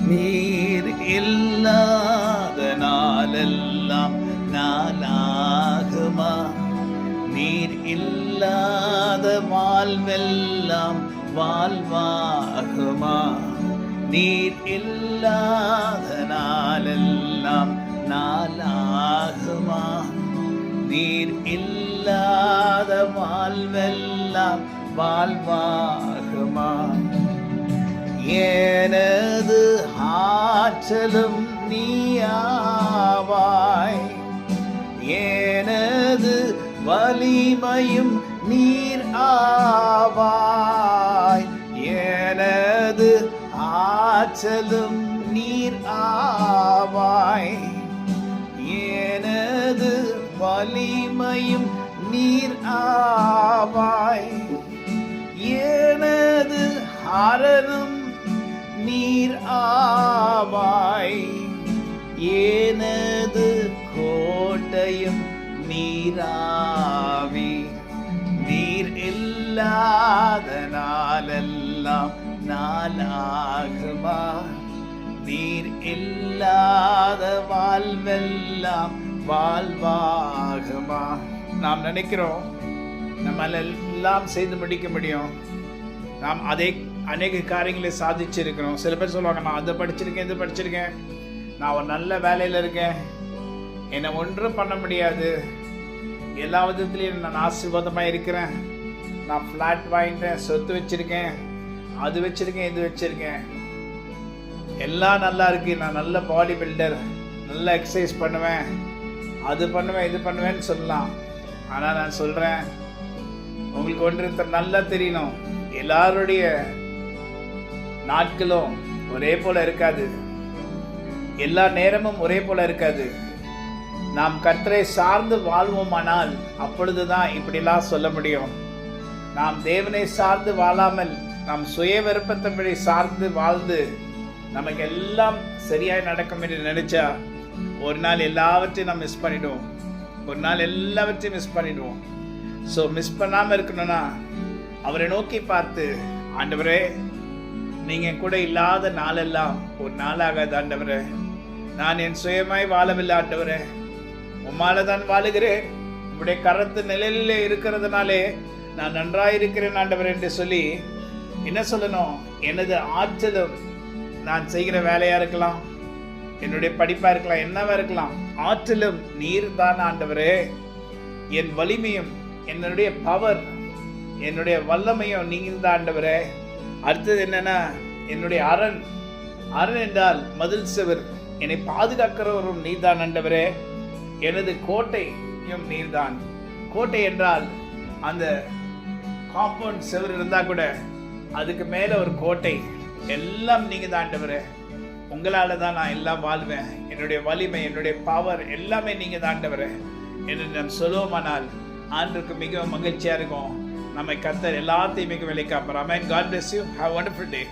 நீர் இல்லாத நாளெல்லாம் நாளாகுமா? நீர் இல்லாத வாழ்வெல்லாம் வாழ்வாகுமா? நீர் இல்லாத நாளெல்லாம் நாளாகுமா? நீர் இல்லாத வாழ்வெல்லாம் வாழ்வாகுமா? எனது ஆற்றலும் நீயாவாய், எனது வலிமையும் நீர் ஆவாய். எனது ஆற்றலும் நீர் ஆவாய், எனது வலிமையும் நீர் ஆவாய். எனது அரணும் நீர் ஆவாய், எனது கோட்டையும் நீராவி. நீர் இல்லாத நாளெல்லாம் நாளாகுமா? நீர் இல்லாத வாழ்வெல்லாம் வாழ்வாகுமா? நாம் நினைக்கிறோம் நம்மால் எல்லாம் செய்து முடிக்க முடியும், நாம் அதே அநேக காரியங்களை சாதிச்சிருக்கிறோம். சில பேர் சொல்லுவாங்க, நான் அதை படிச்சிருக்கேன், இது படிச்சிருக்கேன், நான் ஒரு நல்ல வேலையில் இருக்கேன், என்னை ஒன்றும் பண்ண முடியாது, எல்லா விதத்துலேயும் நான் ஆசீர்வாதமாக இருக்கிறேன், நான் ஃப்ளாட் வாங்கிட்டேன், சொத்து வச்சுருக்கேன், அது வச்சுருக்கேன், இது வச்சுருக்கேன், எல்லாம் நல்லா இருக்கு, நான் நல்ல பாடி பில்டர், நல்லா எக்ஸசைஸ் பண்ணுவேன், அது பண்ணுவேன், இது பண்ணுவேன்னு சொல்லலாம். ஆனால் நான் சொல்கிறேன், உங்களுக்கு ஒன்று நல்லா தெரியணும், எல்லாருடைய நாட்களும் ஒரே போல இருக்காது, எல்லா நேரமும் ஒரே போல இருக்காது. நாம் கர்த்தரை சார்ந்து வாழ்வோமானால் அப்பொழுதுதான் இப்படிலாம் சொல்ல முடியும். நாம் தேவனை சார்ந்து வாழாமல் நாம் சுய விருப்பத்தின்படி சார்ந்து வாழ்ந்து நமக்கு எல்லாம் சரியாய் நடக்கும் என்று நினைச்சா ஒரு நாள் எல்லாவற்றையும் நாம் மிஸ் பண்ணிடுவோம், ஒரு நாள் எல்லாவற்றையும் மிஸ் பண்ணிடுவோம். ஸோ மிஸ் பண்ணாமல் இருக்கணும்னா அவரை நோக்கி பார்த்து, ஆண்டவரே நீங்கள் கூட இல்லாத நாளெல்லாம் ஒரு நாளாகாது ஆண்டவரே, நான் என் சுயமாய் வாழவில்லை ஆண்டவரே, உம்மால தான் வாழுகிறேன், உங்களுடைய கரத்து நிலையிலே இருக்கிறதுனாலே நான் நன்றாயிருக்கிறேன் ஆண்டவரே என்று சொல்லி என்ன சொல்லணும்? எனது ஆற்றலும், நான் செய்கிற வேலையாக இருக்கலாம், என்னுடைய படிப்பாக இருக்கலாம், என்னவா இருக்கலாம், ஆற்றலும் நீர் தான் ஆண்டவரே, என் வலிமையும் என்னுடைய பவர், என்னுடைய வல்லமையும் நீங்கள் தான் ஆண்டவரே. அடுத்தது என்னன்னா, என்னுடைய அரண், அரண் என்றால் மதில் செவர், என்னை பாதுகாக்கிறவரும் நீர்தான் ஆண்டவரே. எனது கோட்டையும் நீர்தான். கோட்டை என்றால் அந்த காம்பவுண்ட் செவர் இருந்தால் கூட அதுக்கு மேலே ஒரு கோட்டை, எல்லாம் நீங்கள் தான் ஆண்டவரே. உங்களால் தான் நான் எல்லாம் வாழ்வேன், என்னுடைய வலிமை, என்னுடைய பவர் எல்லாமே நீங்கள் தான் ஆண்டவரே என்று நாம் சொல்லுவோமானால் ஆண்டுக்கு மிகவும் மகிழ்ச்சியாக இருக்கும். நம்மை கர்த்தர் எல்லாத்தையும் மிக விலை காப்பார். Amen. God bless you. Have a wonderful day.